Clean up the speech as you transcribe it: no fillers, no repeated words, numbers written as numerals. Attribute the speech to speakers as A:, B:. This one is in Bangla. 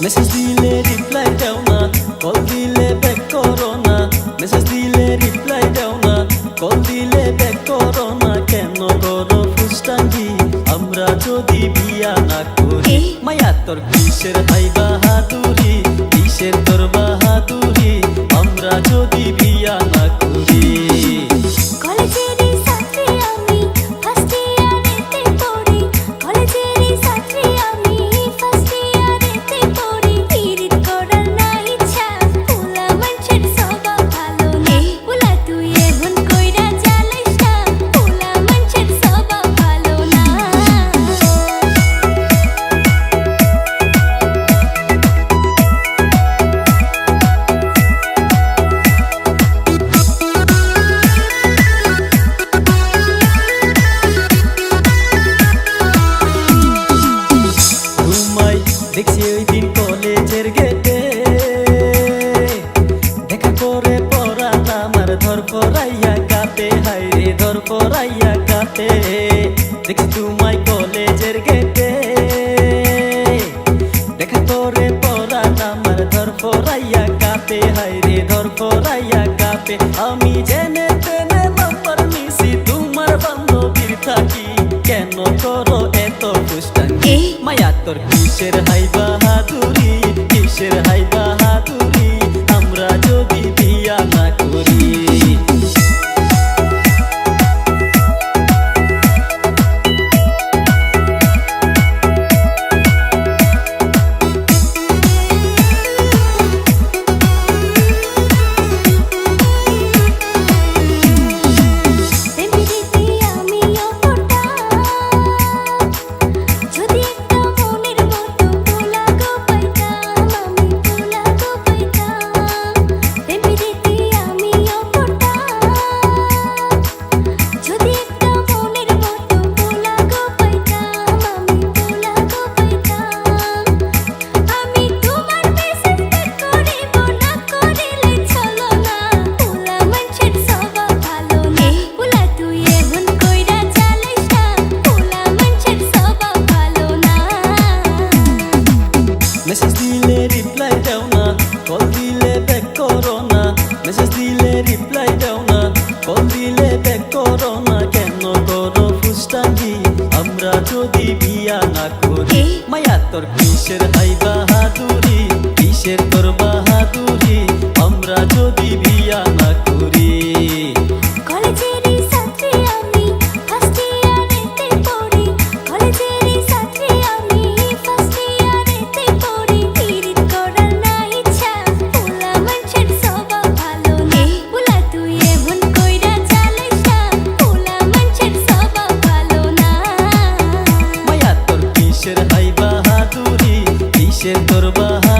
A: মেসেজ দিলে রিপ্লাই দাও না, কল দিলে ব্যাক করো না। মেসেজ দিলে রিপ্লাই দাও না, কল দিলে ব্যাক করো না। কেন করো ফুসটাঙ্গি আমরা যদি বিয়া না করি? মায়া তোর কিসের হাই বাহাদুরি, কিসের তোর বাহাদুরি আমরা যদি বিয়া না করি? দেখছি ওই দিন কলেজের গেটে, দেখা করে পড়ালাম আর ধর পড়াইয়া কাটে, হাই রে ধর পড়াইয়া কাটে। দেখছি তোমায় কলেজের গেটে, দেখা করে পড়ালাম আর ধর পড়াইয়া কাটে, হাই রে ধর পড়াইয়া কাটে। আমি জেনে তেনে নাম্বার নিছি তোমার বান্ধবীর থাকি, কেন করো এত ফুসটাঙ্গি? মায়া তোর কিসের হাই বাহাদুরি, কিসের হাই বাহাদুরি আমরা যদি বিয়া না করি? মেসেজ দিলে রিপ্লাই দাও না, কল দিলে ব্যাক করো না। মেসেজ দিলে রিপ্লাই দাও না, কল দিলে ব্যাক করো না। কেন করো ফুসটাঙ্গি আমরা যদি বিয়া না করি? মায়া তোর কিসের হাই বাহাদুরি, কিসের তোর বাহাদুরি আমরা যদি বিয়া না করি? কিসের হাই বাহাদুরি, কিসের তোর বাহাদুরি